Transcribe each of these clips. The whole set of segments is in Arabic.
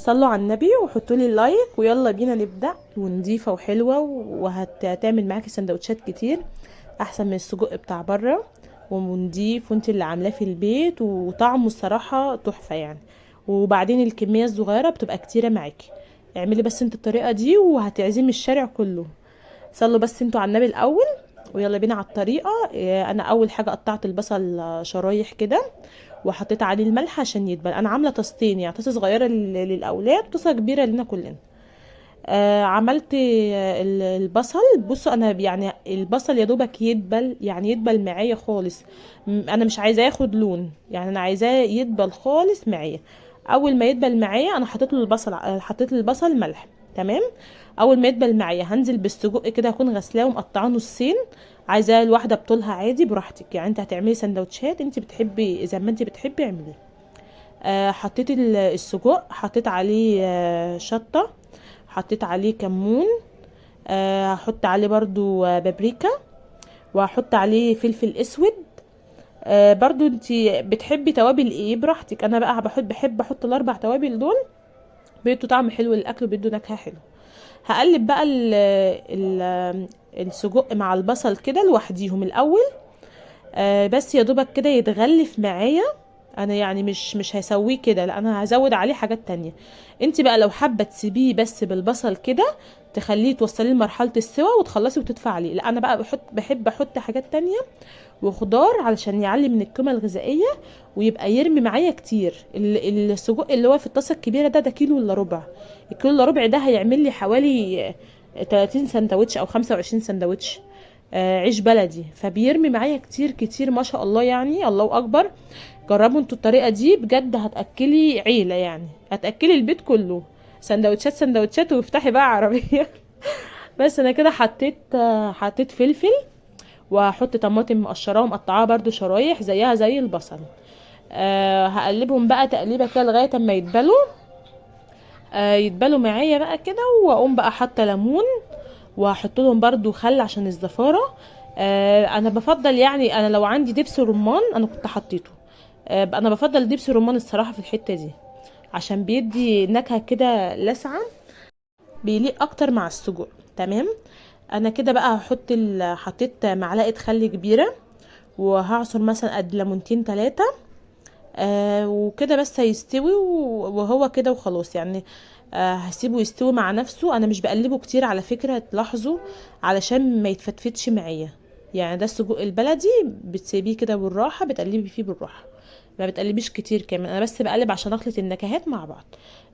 صلوا على النبي وحطوا لي اللايك ويلا بينا نبدأ. ونضيفة وحلوة وهتعمل معاكي سندوتشات كتير احسن من السجق بتاع بره، ونضيف وانت اللي عاملاه في البيت وطعمه الصراحة تحفة يعني. وبعدين الكمية الصغيرة بتبقى كتيرة معاكي. اعملي بس انت الطريقة دي وهتعزمي الشارع كله. صلوا بس انتوا على النبي الاول ويلا بينا على الطريقة. انا اول حاجة قطعت البصل شرايح كده وحطيت عليه الملح عشان يدبل. انا عامله طاستين، يعني طاسه صغيره للاولاد وطاسه كبيره لنا كلنا. عملت البصل. بصوا انا يعني البصل يا دوبك يدبل، يعني يدبل معايا خالص. انا مش عايزاه ياخد لون، يعني انا عايزاه يدبل خالص معايا. اول ما يدبل معايا انا حطيت له البصل ملح. تمام. اول ما يدبل معايا هنزل بالسجق كده، هكون غسلاه ومقطعاه نصين. عايزاه الواحده بطولها عادي براحتك، يعني انت هتعملي سندوتشات انت بتحبي زي ما انت بتحبي اعملي. حطيت السجق، حطيت عليه شطه، حطيت عليه كمون. هحط عليه برضو بابريكا، وهحط عليه فلفل اسود. برضو انتي بتحبي توابل ايه براحتك. انا بقى بحب احط الاربع توابل دول، بيدوا طعم حلو للاكل وبيدوا نكهه حلوه. هقلب بقى السجق مع البصل كده لوحديهم الاول. بس يا دوبك كده يتغلف معايا. انا يعني مش هسويه كده، لا انا هزود عليه حاجات تانية. انت بقى لو حابه تسيبيه بس بالبصل كده تخليه توصليه لمرحله السوا وتخلصي وتدفع عليه، لا انا بقى بحب احط حاجات تانية وخضار علشان يعلي من القيمه الغذائيه ويبقى يرمي معايا كتير. السجق اللي هو في الطاسه الكبيره ده كيلو الا ربع. الكيلو الا ربع ده هيعمل لي حوالي 30 سندوتش او 25 سندوتش عيش بلدي، فبيرمي معايا كتير كتير ما شاء الله، يعني الله اكبر. جربوا انتوا الطريقه دي بجد، هتاكلي عيله، يعني هتاكلي البيت كله سندوتشات سندوتشات وافتحي بقى عربيه. بس انا كده حطيت فلفل، وهحط طماطم مقشراه ومقطعاها برضو شرايح زيها زي البصل. هقلبهم بقى تقليبه كده لغايه اما يتبلوا معايا بقى كده. واقوم بقى حاطه ليمون، وهحط لهم برضو خل عشان الزفاره. انا بفضل، يعني انا لو عندي دبس رمان انا كنت حطيته. انا بفضل دبس رمان الصراحه في الحته دي عشان بيدي نكهه كده لسعه، بيليق اكتر مع السجق. تمام. انا كده بقى حطيت معلقه خل كبيره، وهعصر مثلا قد ليمونتين 3. وكده بس هيستوي وهو كده وخلاص يعني. هسيبه يستوي مع نفسه. انا مش بقلبه كتير على فكرة، تلاحظوا علشان ما يتفتفتش معايا. يعني ده السجق البلدي بتسيبيه كده بالراحة، بتقلبي فيه بالراحة، ما بتقلبيش كتير كمان. انا بس بقلب عشان اخلط النكهات مع بعض.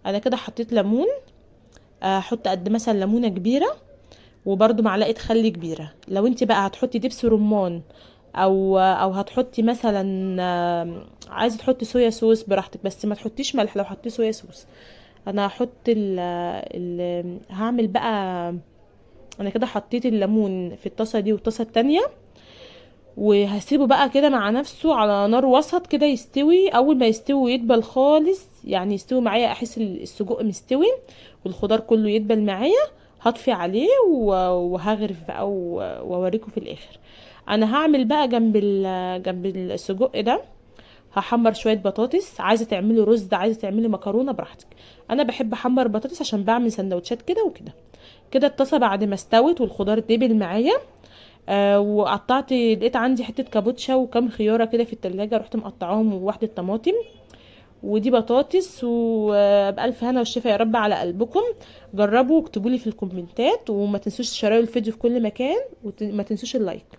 انا كده حطيت ليمون. احط قد مثلا ليمونة كبيرة، وبرده معلقه خل كبيره. لو انت بقى هتحطي دبس رمان او هتحطي مثلا عايزه تحطي صويا صوص براحتك، بس ما تحطيش ملح لو حطيتي صويا صوص. انا هحط هعمل بقى. انا كده حطيت الليمون في الطاسه دي والطاسه التانية، وهسيبه بقى كده مع نفسه على نار وسط كده يستوي. اول ما يستوي ويدبل خالص، يعني يستوي معايا، احس السجق مستوي والخضار كله يدبل معايا، هطفي عليه وهغرف بقى واوريكم في الاخر. انا هعمل بقى جنب السجق ده هحمر شويه بطاطس. عايزه تعملي رز، عايزه تعملي مكرونه براحتك. انا بحب احمر بطاطس عشان بعمل سندوتشات كده وكده. كده الطاسه بعد ما استوت والخضار دبل معايا، وقطعت، لقيت عندي حته كابوتشا وكام خياره كده في التلاجة، رحت مقطعاهم وواحده طماطم. ودي بطاطس. وبألف هنا والشفا يا رب على قلبكم. جربوا واكتبوا لي في الكومنتات، وما تنسوش تشيروا الفيديو في كل مكان، وما تنسوش اللايك.